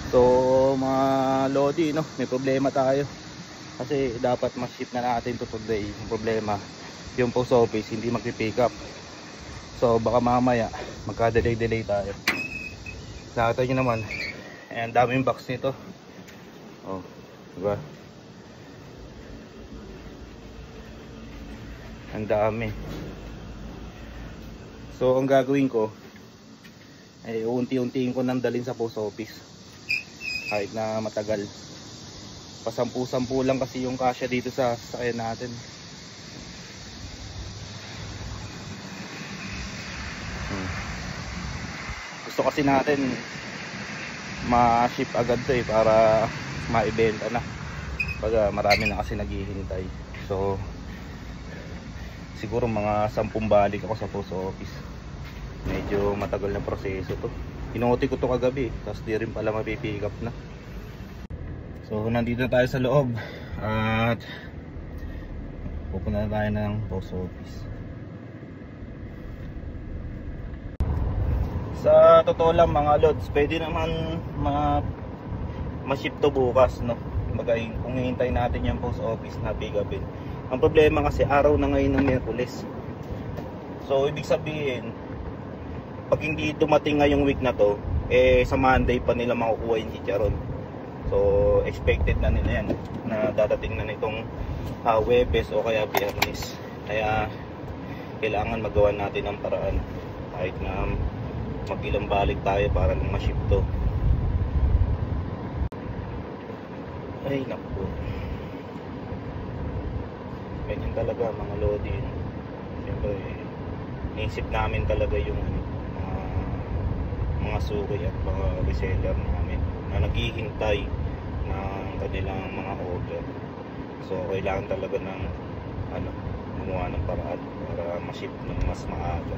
So mga Lodi, no, may problema tayo. Kasi dapat ma-ship na natin to today. Yung problema, yung post office hindi magpi-pick up. So baka mamaya magka-delay tayo. Nakita nyo naman, ang daming box nito. Oh, diba? Ang dami. So ang gagawin ko ay unti-untiin ko nang dalhin sa post office. Kahit na matagal. Pasampu-sampu lang kasi yung kasya dito sa sasakyan natin. Gusto kasi natin ma-ship agad to para maibenta na. Pag marami na kasi naghihintay. So siguro mga 10 balik ako sa post office. Medyo matagal na proseso to. Inuoti ko to kagabi, tapos di rin pala mapipick up na. So nandito na tayo sa loob at pupunta na tayo ng post office. Sa totoo lang mga lods, pwede naman ma-ship to bukas, no? Bagay, kung hihintay natin yung post office na pick upin. Ang problema kasi araw na ngayon ng Miyerkules. So ibig sabihin, pag hindi dumating ngayong week na to, sa Monday pa nila makukuha yung chicharon. So expected na nila yan na dadating na nitong Huwebes o kaya Biyernes. Kaya kailangan magawa natin ng paraan kahit na mag-ilang balik tayo para lang ma-ship to. Ay naku, ganyan talaga mga Lodi. Siyempre naisip namin talaga yung mga suki at mga reseller namin na naghihintay ng kanilang mga order. So kailangan talaga ng gumawa ng paraan para ma-ship ng mas maaga.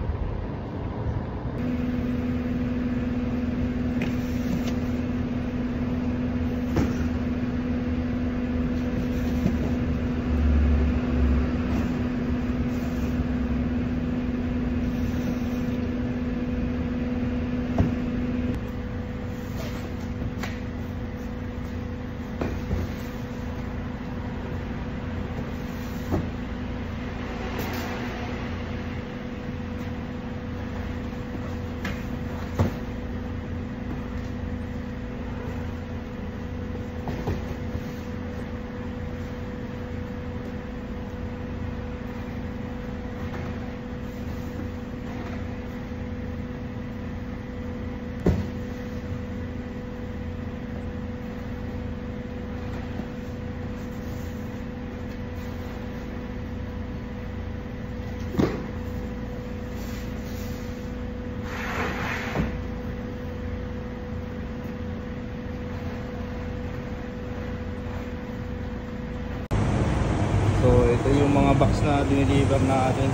So ito yung mga box na dineliver natin.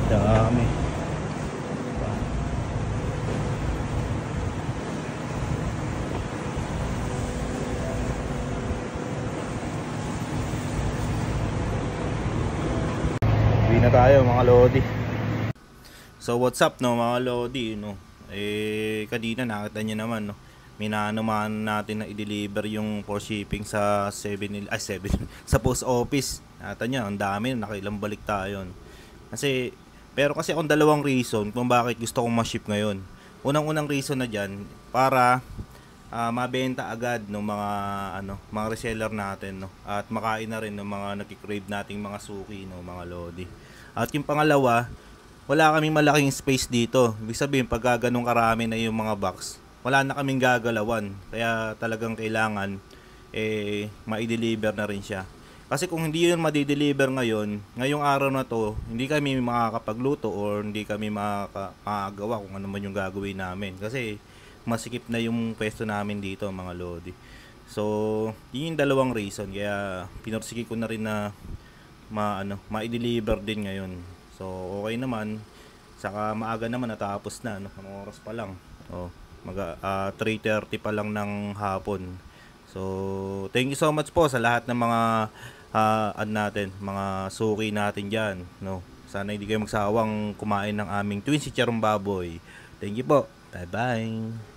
Dami. Uwi na tayo mga Lodi. So what's up no mga Lodi, no? Kanina nakita niyo naman, no? Minanuman natin na i-deliver yung for shipping sa 7 sa post office. Nata niya, ang dami, nakailang balik tayo. Pero kasi akong dalawang reason kung bakit gusto kong ma-ship ngayon. Unang reason na diyan para mabenta agad ng mga reseller natin, no, at makain na rin ng mga nagki-crave nating mga suki, no, mga Lodi. At yung pangalawa, wala kaming malaking space dito. Ibig sabihin pag ganung karami na yung mga box, wala na kaming gagalawan, kaya talagang kailangan ma-deliver na rin siya. Kasi kung hindi yun ma-deliver ngayong araw na to, hindi kami makakapagluto or hindi kami makagawa kung ano man yung gagawin namin. Kasi masikip na yung pwesto namin dito mga Lodi. So yun yung dalawang reason, kaya pinursige ko na rin na ma-deliver din ngayon. So okay naman, saka maaga naman natapos na, no? Anong oras pa lang? 3:30 pa lang ng hapon. So thank you so much po sa lahat ng mga mga suki natin diyan, no. Sana hindi kayo magsawang kumain ng aming twin chicharong baboy. Thank you po. Bye-bye.